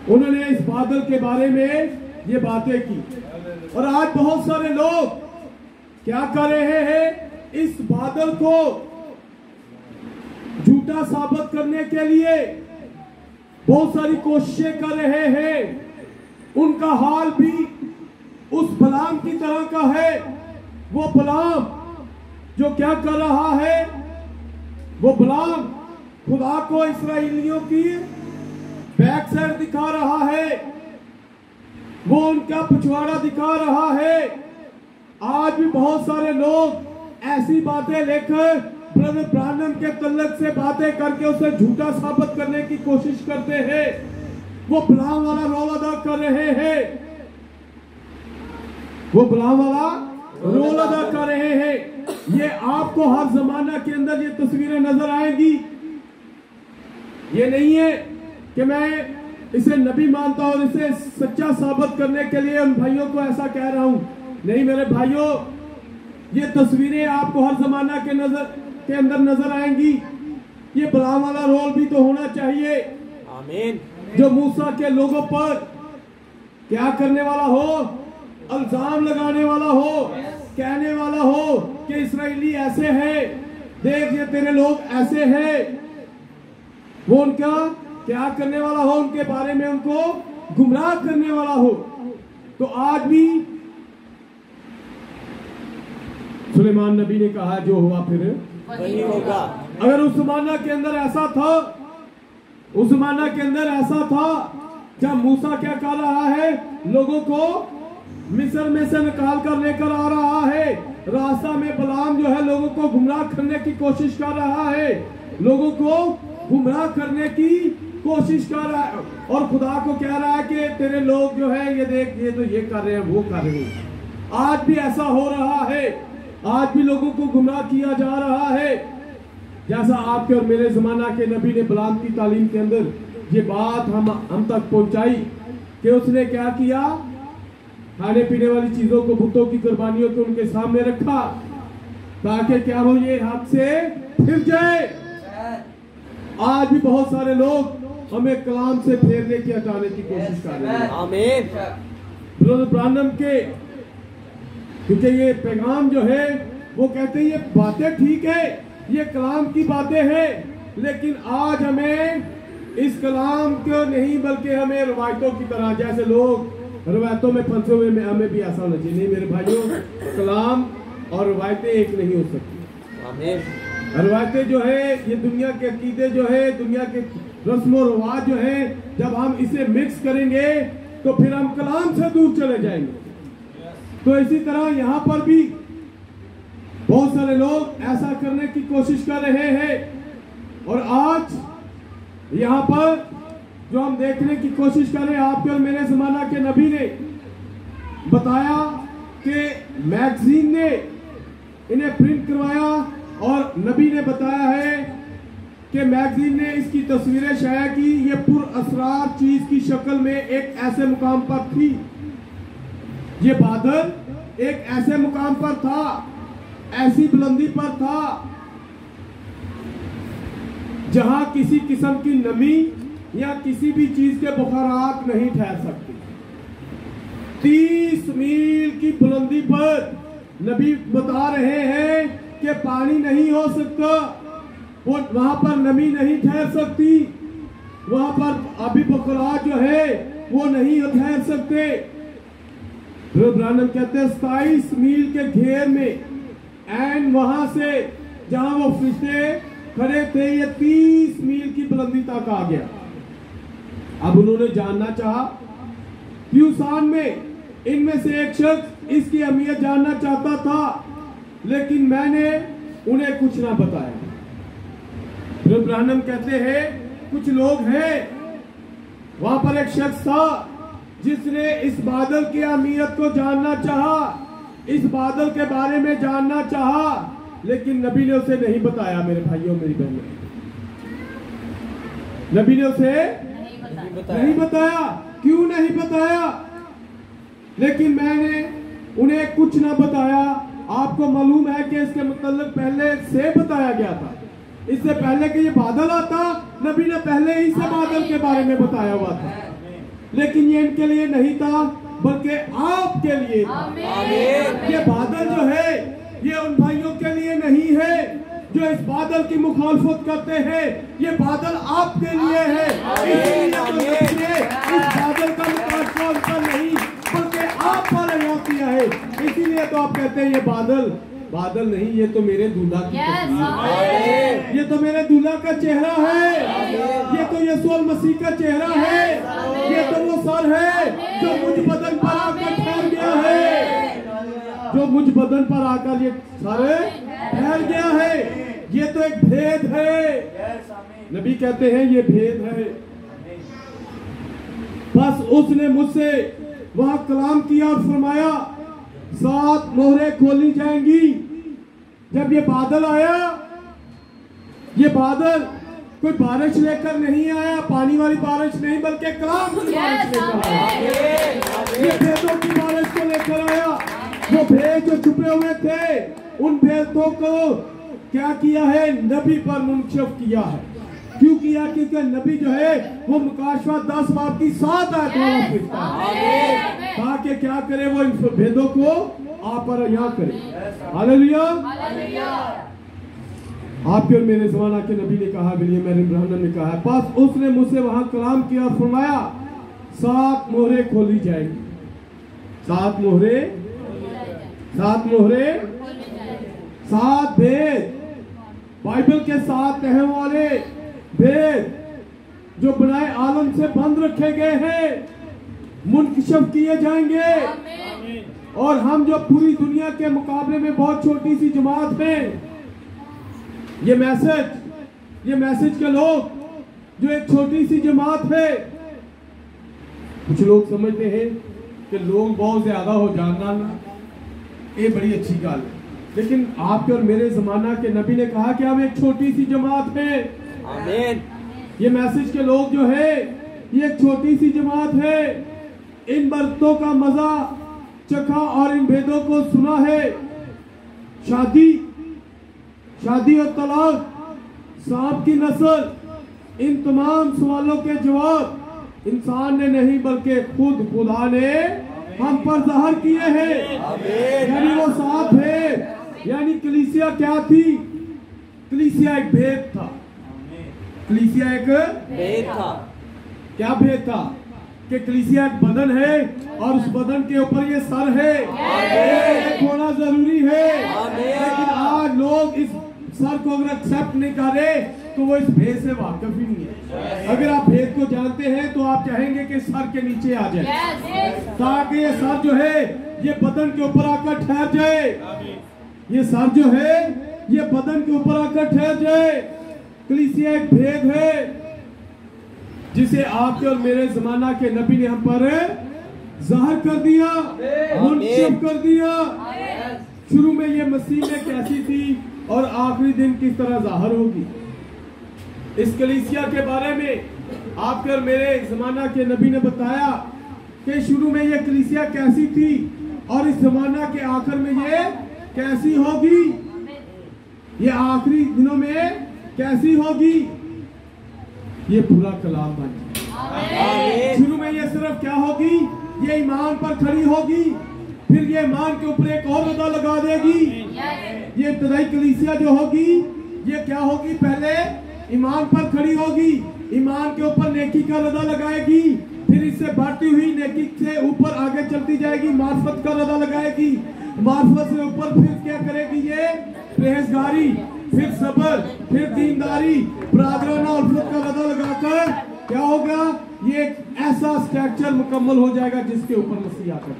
उन्होंने इस बादल के बारे में ये बातें की। और आज बहुत सारे लोग क्या कर रहे हैं, इस बादल को झूठा साबित करने के लिए बहुत सारी कोशिशें कर रहे हैं। उनका हाल भी उस बलाम की तरह का है। वो बलाम जो क्या कर रहा है, वो बलाम खुदा को इस्राएलियों की बैक साइड दिखा रहा है, वो उनका पिछवाड़ा दिखा रहा है। आज भी बहुत सारे लोग ऐसी बातें लेकर ब्रदर ब्रानम के तल्लक से बातें करके उसे झूठा साबित करने की कोशिश करते हैं। वो बलाम वाला रोल अदा कर रहे हैं, वो बलाम वाला रोल अदा कर रहे हैं। ये आपको हर जमाना के अंदर ये तस्वीरें नजर आएंगी। ये नहीं है कि मैं इसे नबी मानता और इसे सच्चा साबित करने के लिए उन भाइयों को ऐसा कह रहा हूं। नहीं मेरे भाइयों, ये तस्वीरें आपको हर जमाना के अंदर नजर आएंगी। ये बलाम वाला रोल भी तो होना चाहिए। आमीन। जो मूसा के लोगों पर क्या करने वाला हो, इल्जाम लगाने वाला हो, कहने वाला हो कि इस्राएली ऐसे हैं, देख ये तेरे लोग ऐसे हैं। वो उनका क्या करने वाला हो, उनके बारे में उनको गुमराह करने वाला हो। तो आज भी सुलेमान नबी ने कहा जो हुआ फिर वही होगा। अगर उस जमाना के अंदर ऐसा था, उस जमाना के अंदर ऐसा था जब मूसा क्या कर रहा है, लोगों को मिस्र में से निकाल कर लेकर आ रहा है। रास्ता में बलाम जो है लोगों को गुमराह करने की कोशिश कर रहा है, लोगों को गुमराह करने की कोशिश कर रहा है और खुदा को कह रहा है कि तेरे लोग जो है ये देख ये तो ये कर रहे हैं, वो कर रहे हैं। आज भी ऐसा हो रहा है, आज भी लोगों को गुमराह किया जा रहा है। जैसा आपके और मेरे जमाना के नबी ने बलाम की तालीम के अंदर ये बात हम तक पहुंचाई कि उसने क्या किया, खाने पीने वाली चीजों को बुतों की कुर्बानियों को उनके सामने रखा ताकि क्या हो ये हाथ से फिर जाए। आज भी बहुत सारे लोग हमें कलाम से फेरने की हटाने की कोशिश कर रहे हैं। आमीन। ब्रदर ब्रानम के क्योंकि ये पैगाम जो है वो कहते हैं ये बातें ठीक है, ये कलाम की बातें हैं, लेकिन आज हमें इस कलाम को नहीं बल्कि हमें रवायतों की तरह, जैसे लोग रवायतों में फंसे हुए में हमें भी ऐसा होना चाहिए। नहीं मेरे भाइयों, कलाम और रवायतें एक नहीं हो सकती। आमीन। रवायतें जो है ये दुनिया के अकीदे जो है, दुनिया के रस्म रिवाज जो है, जब हम इसे मिक्स करेंगे तो फिर हम कलाम से दूर चले जाएंगे। तो इसी तरह यहाँ पर भी बहुत सारे लोग ऐसा करने की कोशिश कर रहे हैं। और आज यहाँ पर जो हम देखने की कोशिश कर रहे हैं, आपके और मेरे जमाना के नबी ने बताया कि मैगजीन ने इन्हें प्रिंट करवाया और नबी ने बताया है कि मैगजीन ने इसकी तस्वीरें शाया की। ये पुरअसरार चीज की शक्ल में एक ऐसे मुकाम पर थी, ये बादल एक ऐसे मुकाम पर था, ऐसी बुलंदी पर था जहां किसी किस्म की नमी या किसी भी चीज के बुखारात नहीं ठहर सकती। 30 मील की बुलंदी पर नबी बता रहे हैं कि पानी नहीं हो सकता, वो वहां पर नमी नहीं ठहर सकती, वहां पर अभी बुखारात जो है वो नहीं ठहर सकते। ब्रानम कहते हैं 27 मील के घेर में एंड वहां से जहां वो फरिश्ते खड़े थे ये 30 मील की बुलंदी तक आ गया। अब उन्होंने जानना चाहा, ट्यूसान में इनमें से एक शख्स इसकी अहमियत जानना चाहता था, लेकिन मैंने उन्हें कुछ ना बताया। ब्रानम कहते हैं कुछ लोग हैं, वहां पर एक शख्स था जिसने इस बादल की अहमियत को जानना चाहा, इस बादल के बारे में जानना चाहा, लेकिन नबी ने उसे नहीं बताया। मेरे भाइयों मेरी बहनों, नबी ने उसे नहीं बताया। क्यों नहीं बताया? लेकिन मैंने उन्हें कुछ ना बताया। आपको मालूम है कि इसके मतलब पहले से बताया गया था, इससे पहले कि ये बादल आता नबी ने पहले ही से बादल के बारे में बताया हुआ था। लेकिन ये इनके लिए नहीं था बल्कि आपके लिए था। ये बादल जो है ये उन भाइयों के लिए नहीं है जो इस बादल की मुखालफत करते हैं, ये बादल आपके लिए है। इसलिए तो देखिए इस बादल का मुकाबला उनका नहीं बल्कि आप पर अल्लाह किया है। इसीलिए तो आप कहते हैं ये बादल नहीं, ये तो मेरे दूल्हा की तस्वीर, ये तो मेरे दूल्हा का चेहरा है, ये तो यीशु मसीह का चेहरा है, ये तो वो सर है जो मुझ बदन पर आकर ठहर गया है, जो मुझ बदन पर आकर ये सारे ठहर गया है। ये तो एक भेद है। नबी कहते हैं ये भेद है। बस उसने मुझसे वहां कलाम किया और फरमाया 7 मोहरें खोली जाएंगी। जब ये बादल आया, ये बादल कोई बारिश लेकर नहीं आया, पानी वाली बारिश नहीं बल्कि कलाम की बारिश लेकर आया। ये भेदों की बारिश को लेकर आया। वो भेद जो छुपे हुए थे उन भेदों को क्या किया है, नबी पर मुंतशिफ किया है। क्यों किया? क्योंकि नबी जो है वो मुकाशवा 10 बाब की 7 आयत वाला फरिश्ता है, ताकि क्या करे, वो इन भेदों को आप पर यहाँ करे। हालेलुया। आपके और मेरे ज़माना के नबी ने कहा, विलियम एरन ब्रैनम ने कहा, बस उसने मुझसे वहां कलाम किया और फरमाया 7 मोहरें खोली जाएंगी। 7 मोहरें, 7 भेद, बाइबल के 7 कहने वाले भेद जो बनाए आलम से बंद रखे गए हैं, मुनकशफ किए जाएंगे। और हम जो पूरी दुनिया के मुकाबले में बहुत छोटी सी जमात है, ये मैसेज के लोग जो एक छोटी सी जमात है, कुछ लोग समझते हैं कि लोग बहुत ज्यादा हो जानना, ये बड़ी अच्छी गल है। लेकिन आपके और मेरे जमाना के नबी ने कहा कि हम एक छोटी सी जमात है। आमीन। ये मैसेज के लोग जो है ये एक छोटी सी जमात है। इन बरतों का मजा चखा और इन भेदों को सुना है। शादी और तलाक, सांप की नस्ल, इन तमाम सवालों के जवाब इंसान ने नहीं बल्कि खुद खुदा ने हम पर ज़ाहिर किए हैं। यानी वो साफ है। यानी कलीसिया क्या थी? कलीसिया एक भेद था। कलीसिया एक भेद था। क्या भेद था? कि कलीसिया एक बदन है और उस बदन के ऊपर ये सर है, एक होना जरूरी है। लेकिन आज लोग इस सर को अगर एक्सेप्ट नहीं कर रहे तो वो इस भेद से वाकिफ ही नहीं है। अगर आप भेद को जानते हैं तो आप चाहेंगे कि सर के नीचे आ जाए, ताकि ये सर जो है ये बदन के ऊपर आकर ठहर जाए। ये सर जो है ये बदन के ऊपर आकर ठहर जाए। कलीसिया एक भेद है जिसे आपके और मेरे जमाना के नबी ने हम पर ज़ाहिर कर दिया, मुनशिफ कर दिया। शुरू में ये मसीह में कैसी थी और आखिरी दिन किस तरह ज़ाहिर होगी। इस कलीसिया के बारे में आपके और मेरे जमाना के नबी ने बताया कि शुरू में ये कलीसिया कैसी थी और इस जमाना के आखिर में ये कैसी होगी, ये आखिरी दिनों में कैसी होगी। ये पूरा कलाम बन जाए। शुरू में ये सिर्फ क्या होगी, ये ईमान पर खड़ी होगी, फिर ये ईमान के ऊपर एक और रदा लगा देगी। ये इब्तिदाई कलीसिया जो होगी ये क्या होगी, पहले ईमान पर खड़ी होगी, ईमान के ऊपर नेकी का रदा लगाएगी, फिर इससे बढ़ती हुई नेकी से ऊपर आगे चलती जाएगी, मार्फत का रदा लगाएगी, मार्फत से ऊपर फिर क्या करेगी, ये परहेजगारी, फिर सब्र, फिर दीनदारी, बरादराना उल्फत का रदा लगाकर क्या होगा, ये एक ऐसा स्ट्रक्चर मुकम्मल हो जाएगा जिसके ऊपर मसीह आकर।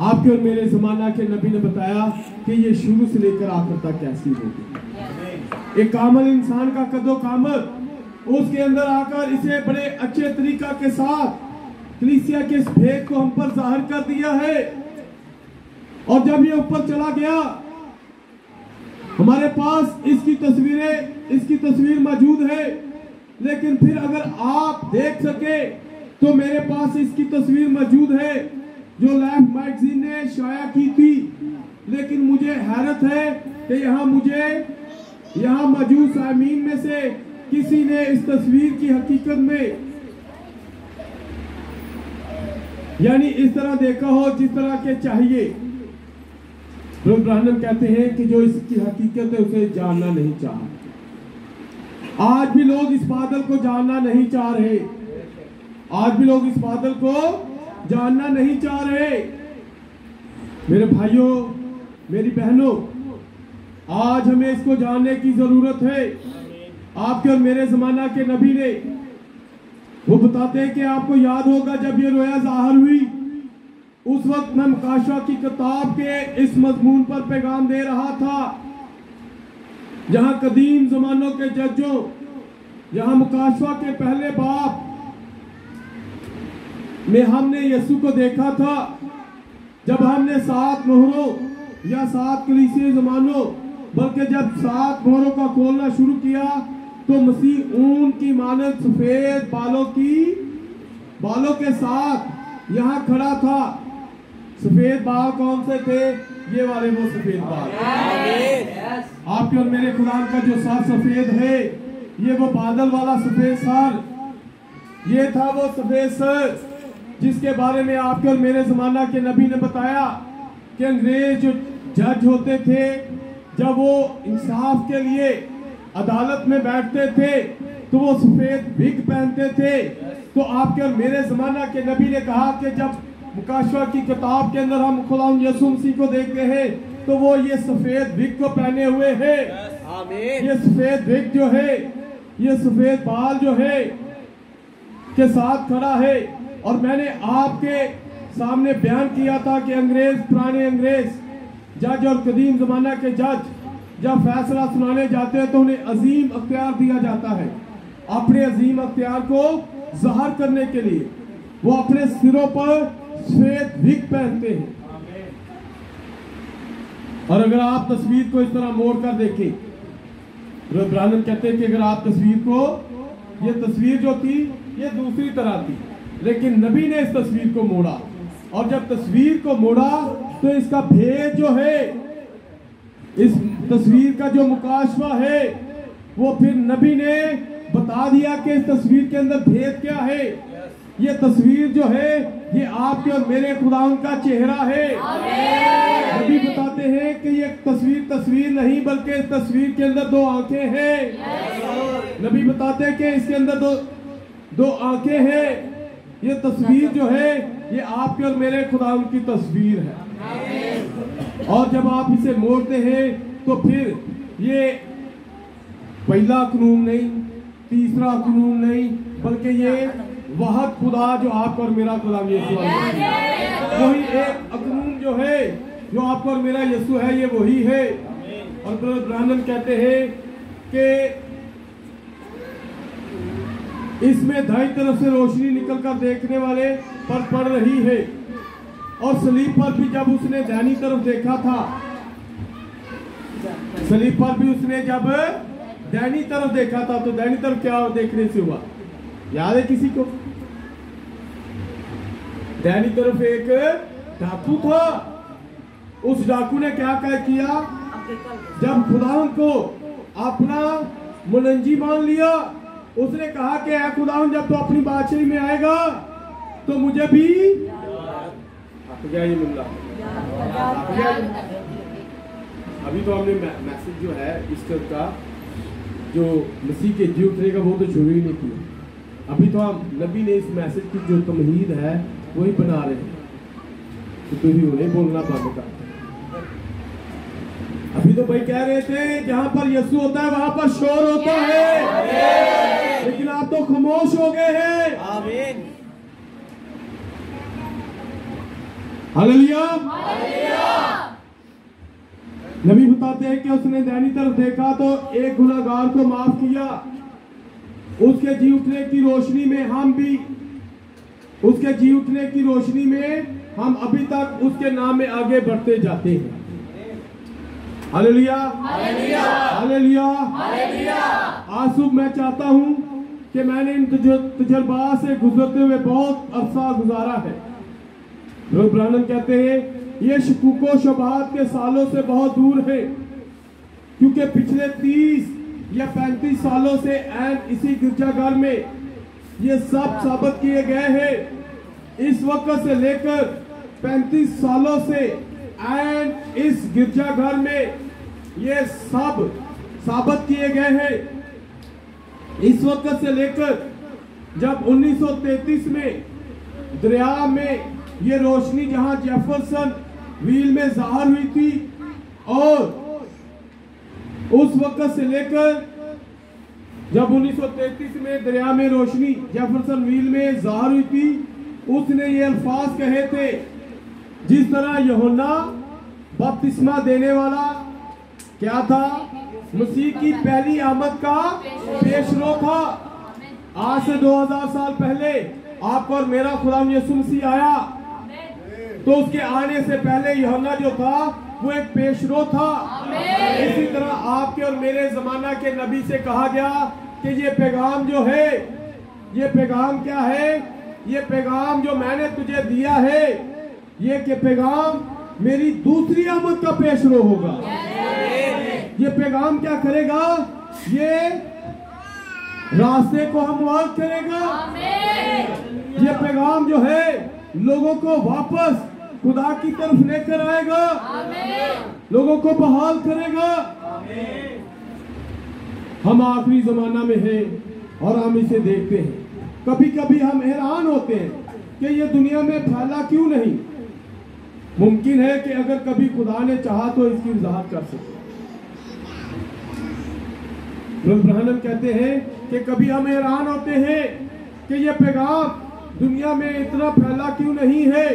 आपके और मेरे जमाना के नबी ने बताया कि ये शुरू से लेकर आखिर तक कैसी होगी। एक कामल इंसान का कदो कामल उसके अंदर आकर इसे बड़े अच्छे तरीका के साथ कलीसिया के इस भेद को हम पर जाहिर कर दिया है। और जब ये ऊपर चला गया, हमारे पास इसकी तस्वीर मौजूद है, लेकिन फिर अगर आप देख सके तो मेरे पास इसकी तस्वीर मौजूद है जो लाइफ मैगजीन ने शाया की थी। लेकिन मुझे हैरत है कि यहाँ मौजूद सामीन में से किसी ने इस तस्वीर की हकीकत में यानी इस तरह देखा हो जिस तरह के चाहिए, तो ब्राह्मण कहते हैं कि जो इसकी हकीकत है उसे जानना नहीं चाहा। आज भी लोग इस बादल को जानना नहीं चाह रहे, आज भी लोग इस बादल को जानना नहीं चाह रहे। मेरे भाइयों, मेरी बहनों, आज हमें इसको जानने की जरूरत है। आपके और मेरे जमाना के नबी ने, वो बताते हैं कि आपको याद होगा जब ये रोया जाहिर हुई, उस वक्त मैं मुकाशवा की किताब के इस मजमून पर पैगाम दे रहा था, जहां कदीम जमानों के जजों, जहां मुकाशवा के पहले बाप में हमने यीशु को देखा था। जब हमने 7 मोहरों या 7 कलीसिया जमानों, बल्कि जब 7 मोहरों का खोलना शुरू किया, तो मसीह ऊन की मानद सफेद बालों के साथ यहाँ खड़ा था। सफेद बाल कौन से थे? ये वाले वो सफेद बाल। आपके और मेरे खुदा का जो सर सफेद है, ये वो बादल वाला सफेद सर, ये था वो सफेद सर जिसके बारे में आपके और मेरे जमाना के नबी ने बताया कि अंग्रेज जो जज होते थे, जब वो इंसाफ के लिए अदालत में बैठते थे तो वो सफेद विग पहनते थे। तो आपके और मेरे जमाना के नबी ने कहा कि जब मुकाशवा की किताब के अंदर हम खुदा यीशु मसीह को देखते हैं तो वो ये सफेद विग को पहने हुए है। ये सफेद विग जो है, ये सफेद बाल जो है के साथ खड़ा है। और मैंने आपके सामने बयान किया था कि अंग्रेज, पुराने अंग्रेज जज और कदीम जमाना के जज जब फैसला सुनाने जाते हैं तो उन्हें अजीम अख्तियार दिया जाता है। अपने अजीम अख्तियार को ज़ाहिर करने के लिए वो अपने सिरों पर सफेद विग पहनते हैं। और अगर आप तस्वीर को इस तरह मोड़ कर देखें, तो ब्राह्मण कहते हैं कि अगर आप तस्वीर को, ये तस्वीर जो थी ये दूसरी तरह थी, लेकिन नबी ने इस तस्वीर को मोड़ा। और जब तस्वीर को मोड़ा तो इसका भेद जो है, इस तस्वीर का जो मुकाशवा है, वो फिर नबी ने बता दिया कि इस तस्वीर के अंदर भेद क्या है। ये तस्वीर जो है ये आपके और मेरे खुदावंद का चेहरा है। नबी बताते हैं कि ये तस्वीर नहीं, बल्कि इस तस्वीर के अंदर 2 आंखें हैं। नबी बताते हैं कि इसके अंदर दो आंखें हैं। ये तस्वीर जो है ये आपके और मेरे खुदावंद की तस्वीर है। और जब आप इसे मोड़ते हैं तो फिर ये पहला कानून नहीं, तीसरा कानून नहीं, बल्कि ये वहद खुदा जो आपका और मेरा खुदा यीशु है, वही एक कानून जो है जो आपका और मेरा यीशु है, ये वही है। और ब्राह्मण कहते हैं कि इसमें दाईं तरफ से रोशनी निकलकर देखने वाले पर पड़ रही है। और सलीब पर भी जब उसने दाहिनी तरफ देखा था, सलीब पर भी उसने जब दाहिनी तरफ देखा था, तो दाहिनी तरफ क्या देखने से हुआ, याद है किसी को? दाहिनी तरफ एक डाकू था। उस डाकू ने क्या किया? जब खुदावन को अपना मुनंजी मान लिया, उसने कहा कि ऐ खुदावन, जब तो अपनी बादशाही में आएगा तो मुझे भी अभी तो हमने मैसेज जो है ईस्टर का, जो मसीह के जी उठने का, वो तो शुरू ही नहीं किया। अभी तो हम नबी ने इस मैसेज की जो तमहीद है वही बना रहे हैं, तो तुम भी उन्हें बोलना बंद कर। अभी तो भाई कह रहे थे जहां पर यीशु होता है वहां पर शोर होता है, लेकिन आप तो खामोश हो गए हैं। आमीन। हालेलुया। नबी बताते हैं कि उसने दाहिनी तरफ देखा तो एक गुनाहगार को माफ किया। उसके जी उठने की रोशनी में हम भी, उसके जी उठने की रोशनी में हम अभी तक उसके नाम में आगे बढ़ते जाते हैं। Hallelujah, hallelujah, hallelujah. आज सुबह मैं चाहता हूं कि मैंने इन तजुर्बा से गुजरते हुए बहुत अरसा गुजारा है। लोग ब्राह्मण कहते हैं ये शकूको शबात के सालों से बहुत दूर है, क्योंकि पिछले 30 या 35 सालों से एंड इसी गिरजाघर में ये सब साबित किए गए हैं। इस वक्त से लेकर 35 सालों से एंड इस गिरजाघर में ये सब साबित किए गए हैं। इस वक्त से लेकर जब 1933 में दरिया में ये रोशनी जहां जेफरसन व्हील में ज़ाहिर हुई थी, और उस वक्त से लेकर जब 1933 में दरिया में रोशनी जेफरसन व्हील में ज़ाहिर हुई थी, उसने ये अल्फाज कहे थे, जिस तरह यूहन्ना बपतिस्मा देने वाला क्या था, मसीह की पहली आमद का पेशरो था। आज से 2000 साल पहले आपका और मेरा खुदा यीशु मसीह आया, तो उसके आने से पहले यूहन्ना जो था वो एक पेशरो था। इसी तरह आपके और मेरे जमाना के नबी से कहा गया कि ये पैगाम जो है, ये पैगाम क्या है, ये पैगाम जो मैंने तुझे दिया है, ये के पैगाम मेरी दूसरी आमद का पेशरो होगा। ये पैगाम क्या करेगा, ये रास्ते को हमवार करेगा। ये पैगाम जो है लोगों को वापस खुदा की तरफ लेकर आएगा, लोगों को बहाल करेगा। हम आखिरी जमाना में हैं और हम इसे देखते हैं। कभी कभी हम हैरान होते हैं कि ये दुनिया में फैला क्यों नहीं। मुमकिन है कि अगर कभी खुदा ने चाहा तो इसकी वजाहत कर सकते। ब्रहणम कहते हैं कि कभी हम हैरान होते हैं कि ये पैगाम दुनिया में इतना फैला क्यों नहीं है,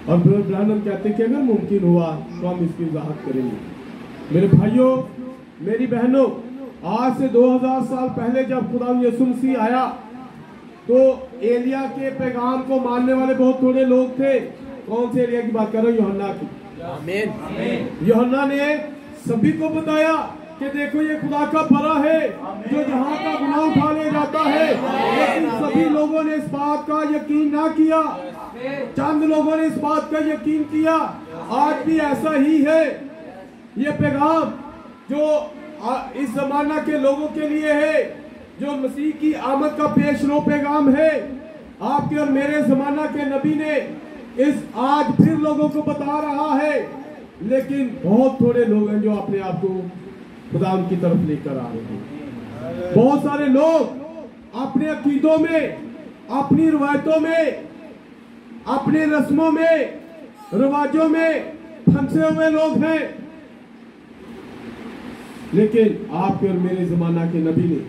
और ब्रहणम कहते हैं कि अगर मुमकिन हुआ तो हम इसकी वजाहत करेंगे। मेरे भाइयों, मेरी बहनों, आज से 2000 साल पहले जब खुदा यीशु मसीह आया तो एलिया के पैगाम को मानने वाले बहुत थोड़े लोग थे। कौन से एलिया की बात कर रहे हो? यूहन्ना की। आमीन। यूहन्ना ने सभी को बताया कि देखो ये खुदा का बरा है जो जहां का गुनाह उठा ले जाता है, लेकिन सभी लोगों ने इस बात का यकीन ना किया। चंद लोगों ने इस बात का यकीन किया। आज भी ऐसा ही है। ये पैगाम जो इस जमाना के लोगों के लिए है, जो मसीह की आमद का पेशरो पैगाम है, आपके और मेरे जमाना के नबी ने इस आज फिर लोगों को बता रहा है। लेकिन बहुत थोड़े लोग हैं जो अपने आप को खुदा की तरफ लेकर आ रहे हैं। बहुत सारे लोग अपने अकीदों में, अपनी रवायतों में, अपने रस्मों में, रिवाजों में फंसे हुए लोग हैं। लेकिन आपके और मेरे जमाना के नबी ने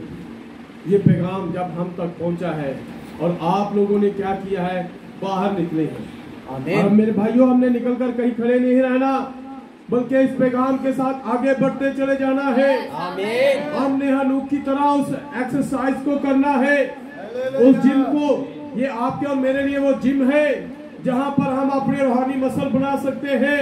ये पैगाम जब हम तक पहुंचा है और आप लोगों ने क्या किया है, बाहर निकले हैं। और मेरे भाइयों, हमने निकलकर कहीं खड़े नहीं रहना, बल्कि इस पैगाम के साथ आगे बढ़ते चले जाना है। हमने हनूक की तरह उस एक्सरसाइज को करना है, उस जिम को। ये आपके और मेरे लिए वो जिम है जहां पर हम अपने रूहानी मसल बना सकते हैं,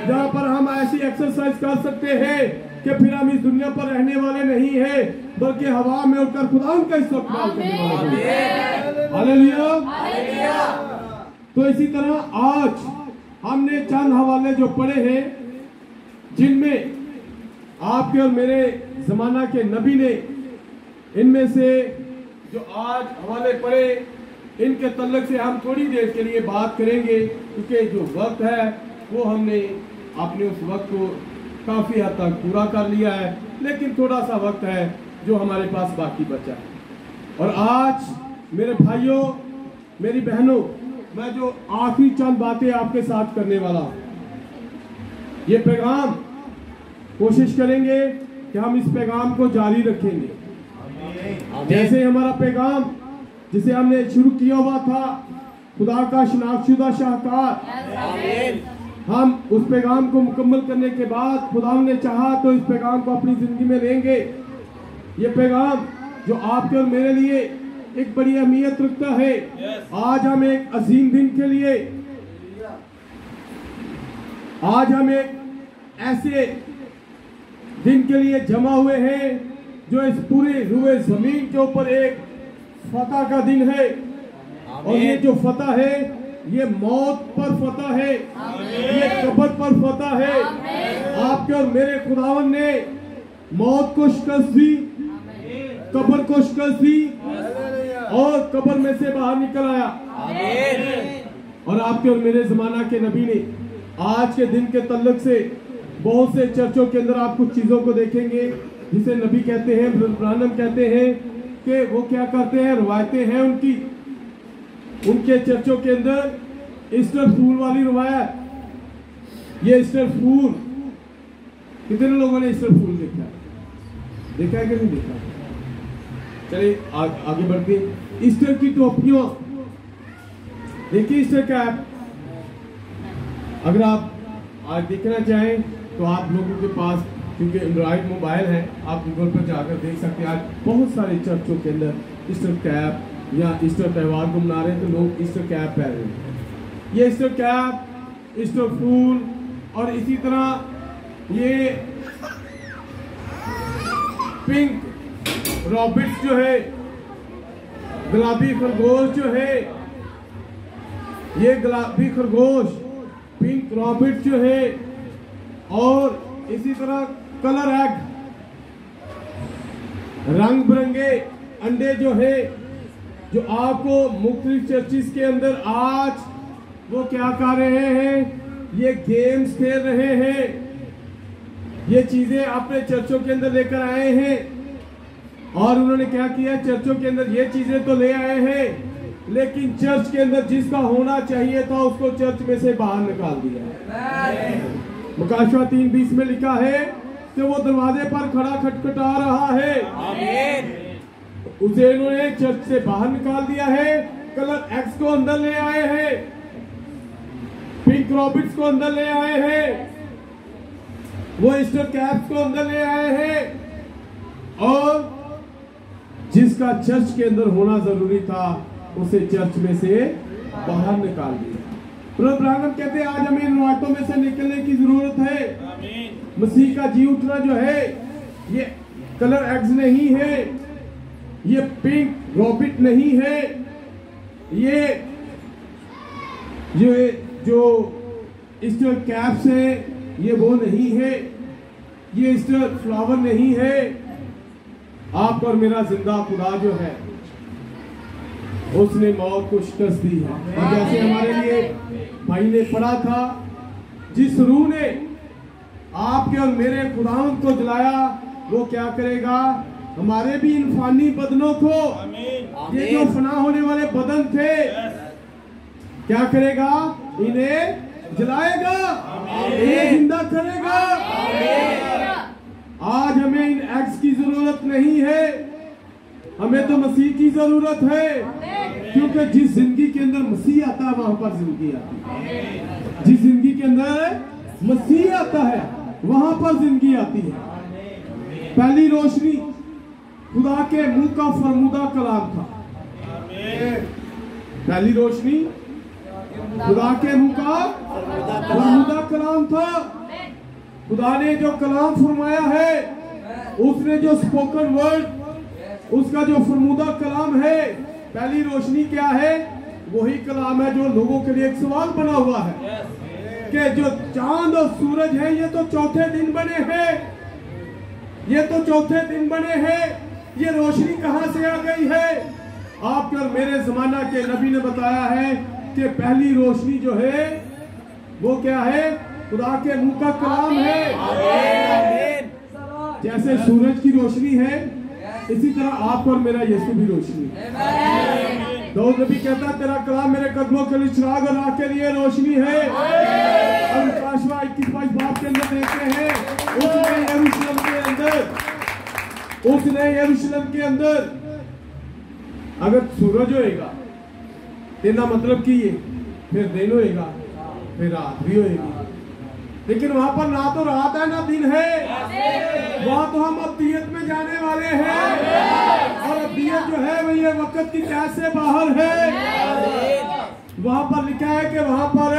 जहां पर हम ऐसी एक्सरसाइज कर सकते हैं कि फिर हम इस दुनिया पर रहने वाले नहीं है, बल्कि हवा में उड़कर खुदा का इस्तेमाल करने वाले हैं। हालेलुया। तो इसी तरह आज हमने चंद हवाले जो पढ़े हैं, जिनमें आपके और मेरे जमाना के नबी ने, इनमें से जो आज हवाले पढ़े, इनके तल्लक से हम थोड़ी देर के लिए बात करेंगे, क्योंकि जो वक्त है वो हमने अपने उस वक्त को काफी हद तक पूरा कर लिया है, लेकिन थोड़ा सा वक्त है जो हमारे पास बाकी बचा है। और आज मेरे भाइयों, मेरी बहनों, मैं जो आखिरी चंद बातें आपके साथ करने वाला हूं, ये पैगाम कोशिश करेंगे कि हम इस पैगाम को जारी रखेंगे। जैसे हमारा पैगाम जिसे हमने शुरू किया हुआ था, खुदा का शनाख्तशुदा शाहकार, हम उस पैगाम को मुकम्मल करने के बाद खुदा ने चाहा तो इस पैगाम को अपनी जिंदगी में लेंगे। ये पैगाम जो आपके और मेरे लिए एक बड़ी अहमियत रखता है। आज हम एक अजीम दिन के लिए, आज हम एक ऐसे दिन के लिए जमा हुए हैं जो इस पूरे रुए जमीन के ऊपर एक फतह का दिन है। और ये जो फतह है, ये मौत पर फतह है, ये कब्र पर फतह है। आपके और मेरे खुदावन ने मौत को शिकस्त दी, कब्र को शिकस्त दी और कब्र में से बाहर निकल आया। और आपके और मेरे जमाना के नबी ने आज के दिन के तल्लुक से बहुत से चर्चों के अंदर आप कुछ चीजों को देखेंगे जिसे नबी कहते हैं, ब्रानम कहते हैं कि वो क्या करते हैं, रवायतें हैं उनकी, उनके चर्चों के अंदर ईस्टर फूल वाली रवायत। ये ईस्टर फूल, कितने लोगों ने ईस्टर फूल देखा है? देखा है कि नहीं देखा? चलिए आगे बढ़ते हैं। ईस्टर की टोपियों देखिए, ईस्टर कैप अगर आप आज देखना चाहें तो आप लोगों के पास, क्योंकि एंड्रॉइड मोबाइल है, आप गूगल पर जाकर देख सकते हैं। आज बहुत सारे चर्चों के अंदर ईस्टर कैप या ईस्टर त्यौहार को मना रहे हैं तो लोग ईस्टर कैप पहन रहे हैं। ये ईस्टर कैप, ईस्टर फूल और इसी तरह ये पिंक रॉबिट्स जो है, गुलाबी खरगोश जो है, ये गुलाबी खरगोश पिंक रॉबिट जो है, और इसी तरह कलर एग, रंग बिरंगे अंडे जो है, जो आपको मुख्तलिफ चर्चिस के अंदर आज वो क्या कर रहे हैं, ये गेम्स खेल रहे हैं, ये चीजें अपने चर्चों के अंदर लेकर आए हैं। और उन्होंने क्या किया, चर्चों के अंदर ये चीजें तो ले आए हैं लेकिन चर्च के अंदर जिसका होना चाहिए था उसको चर्च में से बाहर निकाल दिया। मुकाशवा 3:20 में लिखा है कि वो दरवाजे पर खड़ा खटखटा रहा है। उसे इन्होंने चर्च से बाहर निकाल दिया है। कलर एक्स को अंदर ले आए हैं, पिंक रॉबिट्स को अंदर ले आए हैं, वो ईस्टर कैप्स को अंदर ले आए हैं, और जिसका चर्च के अंदर होना जरूरी था उसे चर्च में से बाहर निकाल दिया। प्रभु ब्रानम कहते हैं आज हमें इन रवायतों में से निकलने की जरूरत है। मसीह का जी उठना जो है ये कलर एग्स नहीं है, ये पिंक रॉबिट नहीं है, ये जो ईस्टर कैप्स है ये वो नहीं है, ये ईस्टर फ्लावर नहीं है। आप और मेरा जिंदा खुदा जो है उसने मौत को शिकस्त दी है। और जैसे हमारे लिए भाई ने पढ़ा था, जिस रूह ने आपके और मेरे खुदावंद को जलाया वो क्या करेगा, हमारे भी इन फानी बदनों को, ये जो फना होने वाले बदन थे, क्या करेगा, इन्हें जलाएगा, इन्हें जिंदा करेगा। आज हमें इन एक्स की जरूरत नहीं है, हमें तो मसीह की जरूरत है, क्योंकि जिस जिंदगी के अंदर मसीह आता है वहां पर जिंदगी आती है। जिस जिंदगी के अंदर मसीह आता है वहां पर जिंदगी आती है। पहली रोशनी खुदा के मुंह का फरमूदा कलाम था। पहली रोशनी खुदा के मुंह का फरमूदा कलाम था। खुदा ने जो कलाम फरमाया है, उसने जो स्पोकन वर्ड, उसका जो फरमूदा कलाम है, पहली रोशनी क्या है, वही कलाम है जो लोगों के लिए एक सवाल बना हुआ है कि जो चांद और सूरज है ये तो चौथे दिन बने हैं, ये तो चौथे दिन बने हैं, ये रोशनी कहां से आ गई है। आपके और मेरे जमाना के नबी ने बताया है कि पहली रोशनी जो है वो क्या है, खुदा के मुंह का कलाम है। जैसे सूरज की रोशनी है इसी तरह आप और मेरा यीशु भी रोशनी है। दाऊद नबी कहता है तेरा कलाम मेरे कदमों के लिए चिराग और आंख के लिए रोशनी है। और मुकाशवा 21-22 बाब के अंदर देखते हैं, उसने यरूशलेम के अंदर अगर सूरज होएगा तेना मतलब कि ये फिर दिन होएगा, फिर रात भी होएगी, लेकिन वहां पर ना तो रात है ना दिन है। वहां तो हम अब्दियत में जाने वाले हैं, और अब्दियत जो है वही ये वक्त की कैद से बाहर है। वहां पर लिखा है कि वहां पर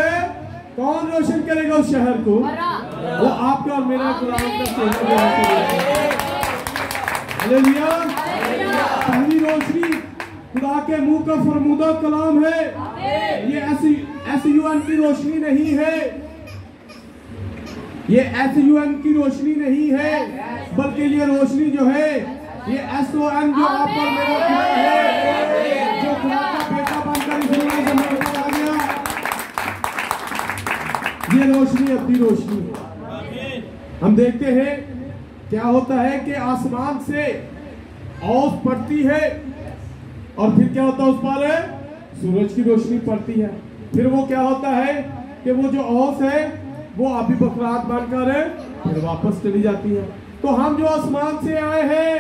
कौन रोशन करेगा उस शहर को, वो आपका और मेरा कुरान का चेहरा है। हालेलुया। पहली रोशनी खुदा के मुंह का फरमूदा कलाम है। ये SUN की रोशनी नहीं है, ये SUN की रोशनी नहीं है, बल्कि ये रोशनी जो है ये SON जो आप और मेरा खुदा है, जो खुदा का बेटा बनकर इस दुनिया में आ गया। ये रोशनी अपनी रोशनी है। हम देखते हैं क्या होता है कि आसमान से औस पड़ती है और फिर क्या होता है, उस पर सूरज की रोशनी पड़ती है। फिर वो क्या होता है कि वो जो औस है वो अभी बकरात बनकर फिर वापस चली जाती है। तो हम जो आसमान से आए हैं,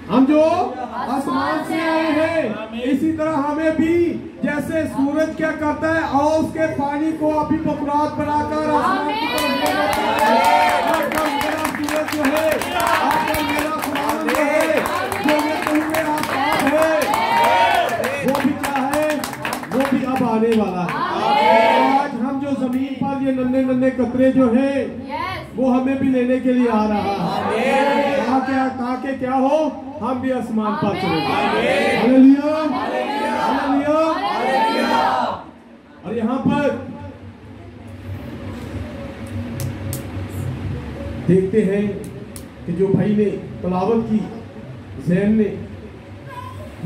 हम जो आसमान से आए हैं, इसी तरह हमें भी जैसे सूरज क्या करता है, औस के पानी को अभी बकरात बनाकर आसमान की तरफ ले जाता है। मेरा सूरज जो है, आपका मेरा खुदावंद जो है, जो ये तुमने आसमान है, वो भी क्या है, वो भी अब आने वाला है। आज हम जो जमीन पर ये नन्हे नन्हे कतरे जो है, वो हमें भी लेने के लिए आ रहा है, ताकि क्या हो, हम भी आसमान पर चले जाएं। Hallelujah, hallelujah, hallelujah. और यहाँ पर देखते हैं कि जो भाई ने तलावत की, जैन ने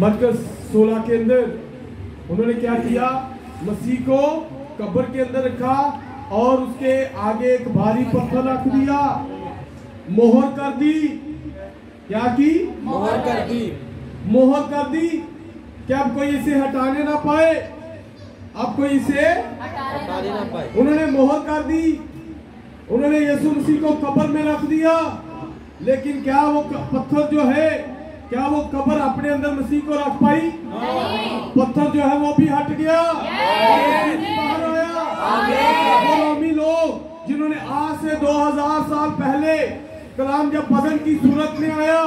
मरकज 16 के अंदर उन्होंने क्या किया, मसीह को कब्र के अंदर रखा और उसके आगे एक भारी पत्थर रख दिया, मोहर कर दी। क्या की? मोहर कर दी। मोहर कर दी कि अब कोई इसे हटाने ना पाए, अब कोई इसे हटाने ना पाए। उन्होंने मोहर कर दी। उन्होंने यीशु मसीह को कब्र में रख दिया, लेकिन क्या वो पत्थर जो है, क्या वो कब्र अपने अंदर मसीह को रख पाई? पत्थर जो है वो भी हट गया, बाहर आया। वो रोमी लोग जिन्होंने आज से 2000 साल पहले कलाम जब बदन की सूरत में आया,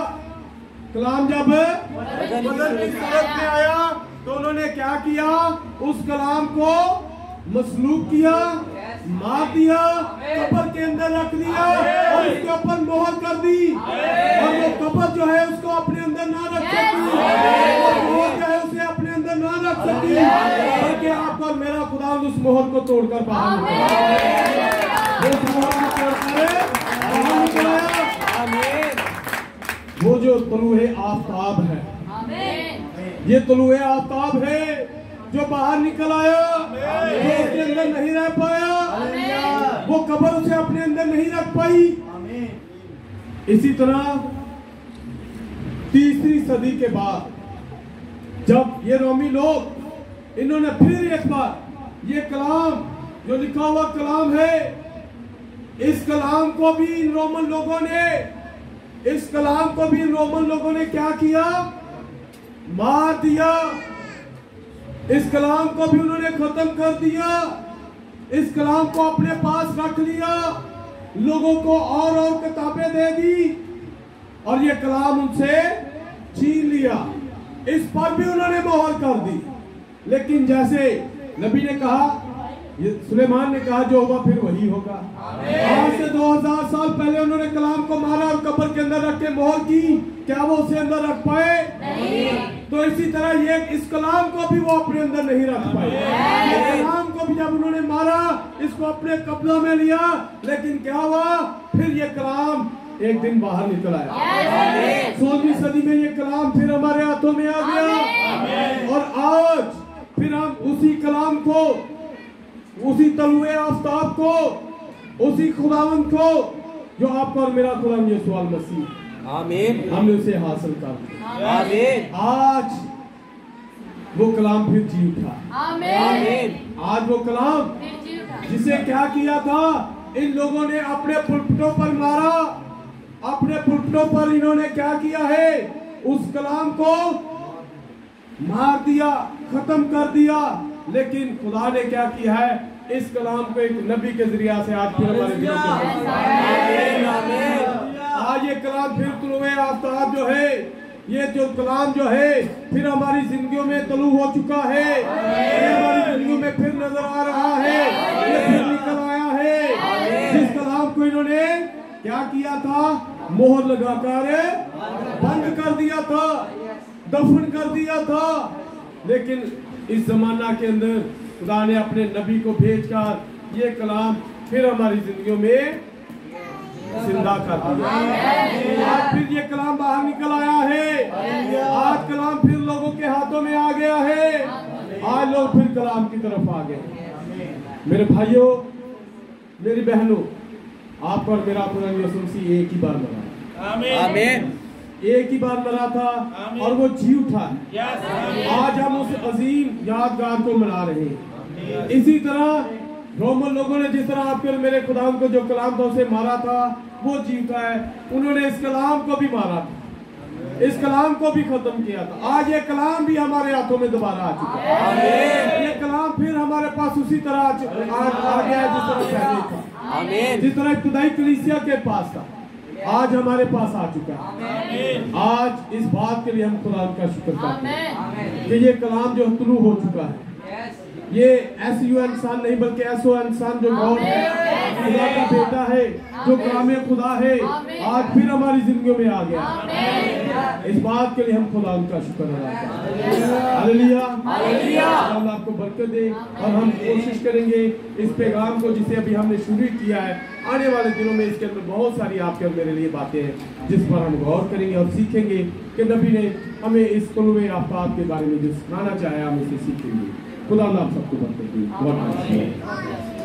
कलाम जब बदन की सूरत में आया, तो उन्होंने क्या किया, उस कलाम को मसलूब किया, मार दिया, कब्र के अंदर रख दिया और उसके ऊपर मोहर कर दी। और वो कब्र जो है उसको अपने अंदर ना रख सकी, वो मोहर जो है उसे अपने अंदर ना रख सकी, बल्कि आप और मेरा खुदा उस मोहर को तोड़कर बाहर निकाला। वो जो तलुए आफ्ताब है, ये तलुए आफ्ताब है जो बाहर निकल आया, वो उसके अंदर नहीं रह पाया, वो कब्र उसे अपने अंदर नहीं रख पाई। इसी तरह 3री सदी के बाद जब ये रोमी लोग इन्होंने फिर एक बार ये कलाम जो लिखा हुआ कलाम है, इस कलाम को भी इन रोमन लोगों ने, इस कलाम को भी इन रोमन लोगों ने क्या किया, मार दिया। इस कलाम को भी उन्होंने खत्म कर दिया, इस कलाम को अपने पास रख लिया, लोगों को और किताबें दे दी और ये कलाम उनसे छीन लिया। इस पर भी उन्होंने मोहर कर दी। लेकिन जैसे नबी ने कहा, ये सुलेमान ने कहा, जो होगा फिर वही होगा। आज से 2000 साल पहले उन्होंने कलाम को मारा और कब्र के अंदर रख के मोहर की, क्या वो उसे अंदर रख पाए? नहीं। तो इसी तरह ये इस कलाम को भी वो अपने अंदर नहीं रख पाए। इस कलाम को भी जब उन्होंने मारा, इसको अपने कब्जा में लिया, लेकिन क्या हुआ, फिर ये कलाम एक दिन बाहर निकल आया। 16वीं सदी में ये कलाम फिर हमारे हाथों में आ गया और आज फिर हम उसी कलाम को, उसी तलुए आफ्ताब को, उसी खुदावंद को जो आपका और मेरा खुदा यीशु मसीह, आमीन, हमने उसे हासिल कर लिया। आमीन। आज वो कलाम फिर जी उठा। आमीन। आज वो कलाम जिसे क्या किया था, इन लोगों ने अपने पुलपटों पर मारा, अपने पुलपटों पर इन्होंने क्या किया है, उस कलाम को मार दिया, खत्म कर दिया। लेकिन खुदा ने क्या किया है, इस कलाम को एक नबी के जरिया से आज फिर हमारे दिलों में, आज ये कलाम फिर तलुए आफ्ताब जो है, ये जो कलाम जो है फिर हमारी जिंदगियों में तलु हो चुका है, हमारी जिंदगियों में फिर नजर आ रहा है, ये फिर निकल आया है। जिस कलाम को इन्होंने क्या किया था, मोहर लगाकर बंद कर दिया था, दफन कर दिया था। लेकिन इस जमाना के अंदर खुदा ने अपने नबी को भेजकर ये कलाम फिर हमारी जिंदगियों में जिंदा कर दिया। आज फिर ये कलाम बाहर निकल आया है। आज कलाम फिर लोगों के हाथों में आ गया है। आज लोग फिर कलाम की तरफ आ गए। मेरे भाइयों, मेरी बहनों, आप और मेरा खुदा यीशु मसीह एक ही बार मरा। आमीन। एक ही बार मरा था और वो जी उठा। आज हम उस अजीम यादगार को मना रहे हैं। इसी तरह रोमन लोगों ने जिस तरह आपके और मेरे खुदा को जो कलाम था उसे मारा था, वो जीता है। उन्होंने इस कलाम को भी मारा था, इस कलाम को भी खत्म किया था। आज ये कलाम भी हमारे हाथों में दोबारा आ चुका है। ये कलाम फिर हमारे पास उसी तरह आ गया है जिस तरह पहले था, जिस तरह इब्तिदाई कलीसिया के पास था, आज हमारे पास आ चुका है। आज इस बात के लिए हम खुदा का शुक्र करते हैं कि ये कलाम जो तुलू हो चुका है, ये SU इंसान नहीं बल्कि SO इंसान जो गॉड है, खुदा का बेटा है, जो कलाम खुदा है, आज फिर हमारी जिंदगियों में आ गया। इस बात के लिए हम खुदा का शुक्र अदा करते हैं। Hallelujah, hallelujah. अल्लाह आपको बरकत दे। और हम कोशिश करेंगे इस पैगाम को जिसे अभी हमने शुरू किया है, आने वाले दिनों में इसके अंदर बहुत सारी आपके और मेरे लिए बातें हैं जिस पर हम गौर करेंगे और सीखेंगे कि नबी ने हमें इस कुलूए आफताब के बारे में जो सिखाना चाहे हम इसे सीखेंगे। खुदा आप सबको बरकत दे।